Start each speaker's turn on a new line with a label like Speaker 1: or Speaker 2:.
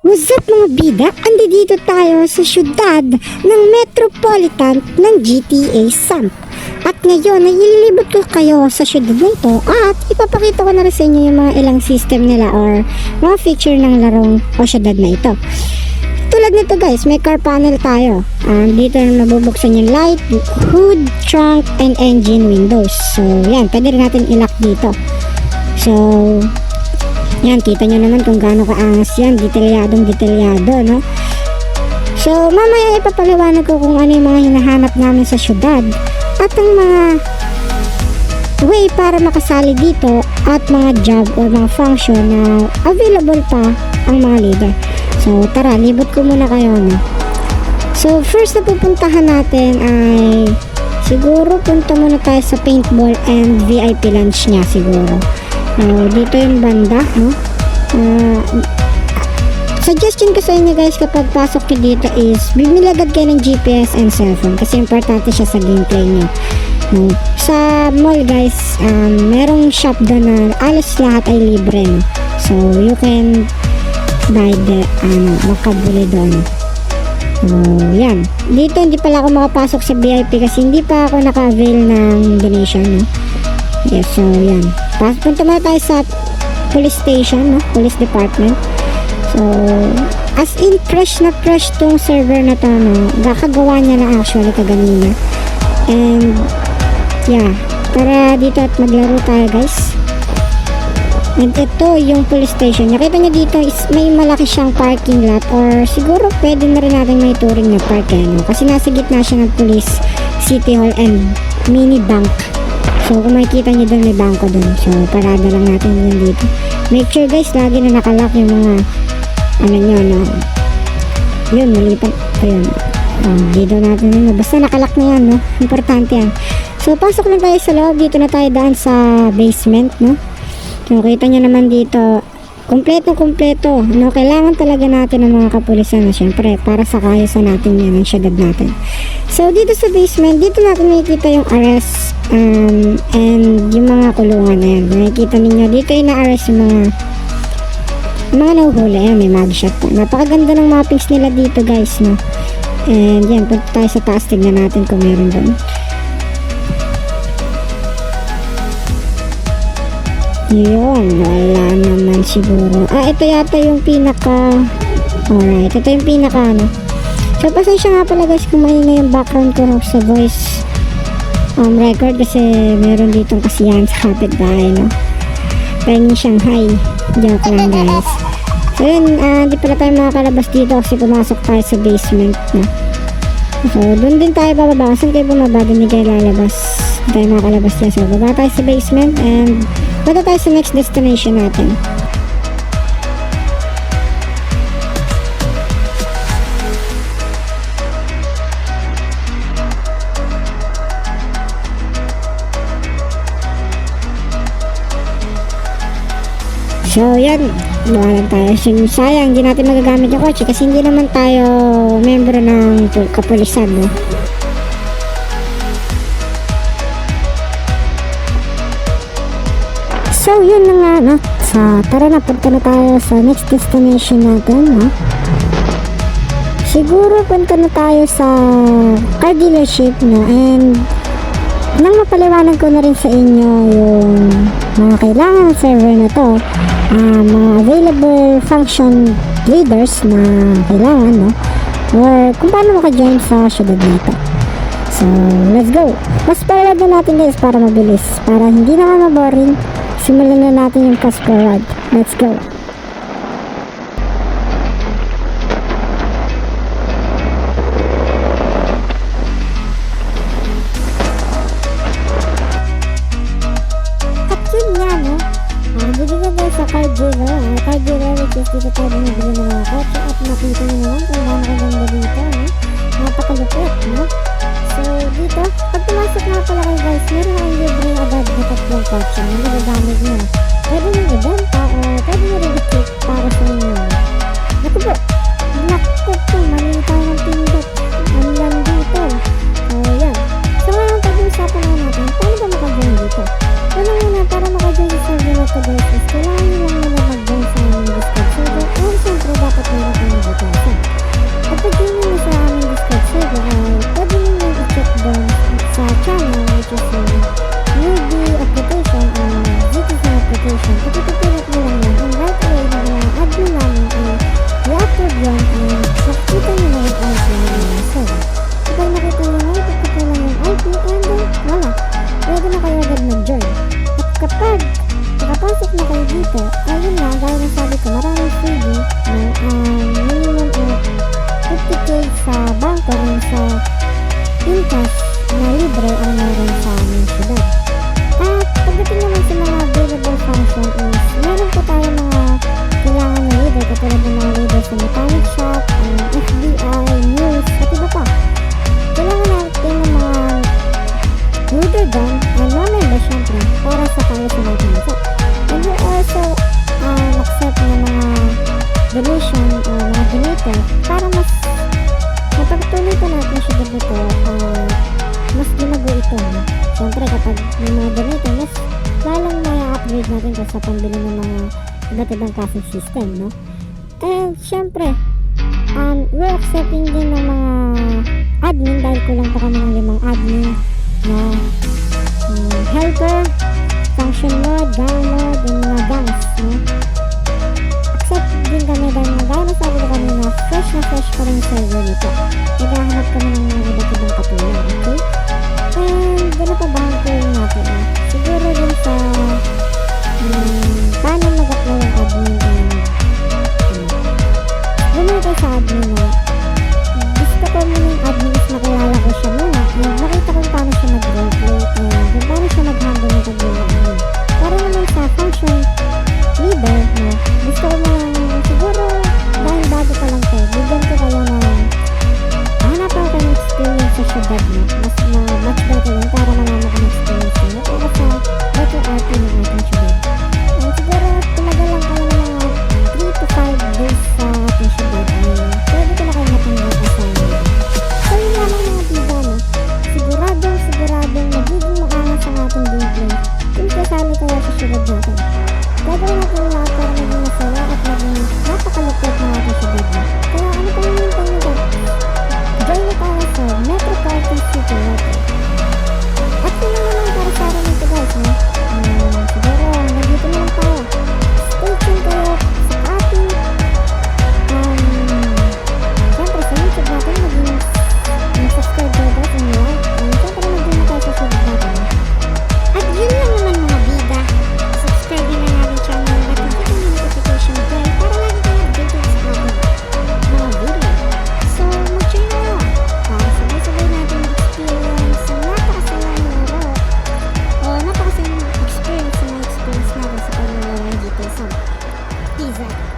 Speaker 1: What's up mga bida? Andi dito tayo sa syudad ng Metropolitan ng GTA Samp. At ngayon, nililibot ko kayo sa syudad na ito at ipapakita ko na rin sa inyo yung mga ilang system nila or mga feature ng larong o syudad na ito. Tulad nito guys, may car panel tayo. Dito na mabubuksan yung light, hood, trunk, and engine windows. So yan, pwede rin natin i-lock dito. So yan, kita nyo naman kung gaano kaangas yan, detalyado, no? So, mamaya ipapaliwanag ko kung ano yung mga hinahanap namin sa syudad at ang mga way para makasali dito at mga job or mga function na available pa ang mga leader. So, tara, libot ko muna kayo, no? So, first na pupuntahan natin ay siguro punta muna tayo sa paintball and VIP lunch niya siguro. Dito yung banda, no? Suggestion ko sa inyo guys kapag pasok nyo dito is bumilagad kayo ng GPS and cellphone kasi importante siya sa gameplay nyo, no? Sa mall guys, merong shop doon na alos lahat ay libre, no? So you can buy the makabuli doon. So yan, dito hindi pala ako makapasok sa VIP kasi hindi pa ako naka-avail ng donation, no? Yes, so yan, punta muna tayo sa police station, no? Police department. So as in fresh tong server na to, no? Kakagawa niya na actually kaganina. And yeah, tara dito at maglaro tayo guys. And ito yung police station. Nakita nyo dito is may malaki siyang parking lot or siguro pwede na rin natin may touring na park, no? Kasi nasa gitna siya ng police, city hall and mini bank. So kung makikita nyo doon may bangko doon. So parada lang natin yun dito. Make sure guys lagi na nakalock yung mga ano nyo, no? Yun, malipan. Ayun. Dito natin yun. Basta nakalock na yan, no? Importante yan. So pasok lang tayo sa loob. Dito na tayo daan sa basement, no? So kita nyo naman dito kompleto, no? Kailangan talaga natin ng mga kapulisan na syempre para sa kaayusan natin yan ang syudad natin. So dito sa basement, dito natin makikita yung arrest and yung mga kulungan na yan. Makikita ninyo dito yung na-arrest yung mga nahuhuli. Ayan, may mugshot po. Napakaganda ng mappings nila dito guys, no? And yan, punta tayo sa taas, tignan natin kung meron doon. Yun, wala naman siguro. Ito yata yung pinaka alright, ito yung pinaka ano. So pasensya nga pala guys kung maingay yung background ko sa voice record kasi meron ditong kasiyahan sa kapitbahay, no? Pengi Shanghai, joke lang guys. So yun, di pala tayo makakalabas dito kasi pumasok tayo sa basement, no? So dun din tayo bababa. Saan kayo bumaba? Dun din kayo lalabas. Hindi tayo makakalabas dyan. So baba tayo sa basement and punta tayo sa next destination natin. So yan, bawalan tayo. Sayang, hindi natin magagamit yung kotse kasi hindi naman tayo membro ng kapulisan, no? So yun na nga, no? Tara na, punta na tayo sa next destination natin, no? Siguro punta na tayo sa car dealership, no? And nang mapaliwanag ko na rin sa inyo yung mga kailangan ng server na to, mga available function leaders na kailangan, no? Or kung paano maka-join sa syudad nito. So let's go. Mas forward na natin guys para mabilis, para hindi naman maboring. Simulan na natin yung fast forward. Let's go. At yun nga, no? Bili na tayo sa car dealer. Car dealer which is dito tayo bumibili ng mga kotse at makita nyo naman kung gaano kaganda dito, no? Napakalupit, no? So dito, pag pumasok nga pala kayo guys, meron akong libre agad na tatlong kotse na nagagamit nyo. Pwede nyo ibenta o pwede nyo rin i-click para sa inyo. Naku po, naku po, mali tayo ng pindot. Ano lang dito. So yan. So ngayon pag-uusapan na natin, paano ba maka-join dito? Ano muna, para maka-join sa server na to guys, is kailangan nyo lang muna mag-join sa aming Discord server. O siyempre dapat meron mga donator para mas mapagtuloy pa natin siya dito, mas lumago ito, no? Siyempre kapag may mga donator, mas lalong may upgrade natin ito sa pambili ng mga iba't ibang klaseng system, no? And siyempre we're accepting din ng mga admin dahil kulang pa kami ng 5 admin na helper, function mode, gang mode, and mga gangs, no? Accept din kami dahil gaya na sabi ko kanina, fresh pa rin server nito. Naghahanap kami ng mga iba't ibang katulad, okay? And gano'n pa ba ang tuloy natin, no? Siguro din sa paano mag-apply yung admin bumili tayo sa admin, no? Gusto ko muna yung admin is makilala ko siya muna and makita ko paano siya mag-roleplay and kung paano siya mag-handle ng tagulong. Para naman sa function leader, no? Gusto ko muna siguro dahil bago pa lang to, bigyan ko kayo ng hanap ako kayo ng experience sa syudad, no? Much better yun para malaman ko ng experience nyo para sa better RP ng ating syudad. And siguro tumagal lang kayo ng mga 3 to 5 days sa ating syudad ay pwede ko na kayo natanggap assignment. So yun nga lang mga diba, no? Siguradong magiging maangas ang ating gameplay kung kasali kayo sa syudad natin. Gagawin natin lahat para maging masaya at maging napakalupit ng ating syudad, no? Kaya ano pa yung hintay nyo dyan? Join na tayo sa Metropolitan City Lottery. At yun na naman para sa akin nito guys, no? Siguro nandito na lang tayo. Stay tuned kayo sa ating siyempre sa YouTube natin mag-subscribe kayo guys and like and siyempre mag-join na tayo sa syudad natin. At yun lang naman mga bida, subscribe din na natin channel at mag-hit ang notification bell para lagi kayo updated sa ating mga video. So mag-join na lang para sabay-sabay natin mag-experience sa napakasayang laro o napakasayang experience sa mga experience natin sa paglalaro dito sa Pizza.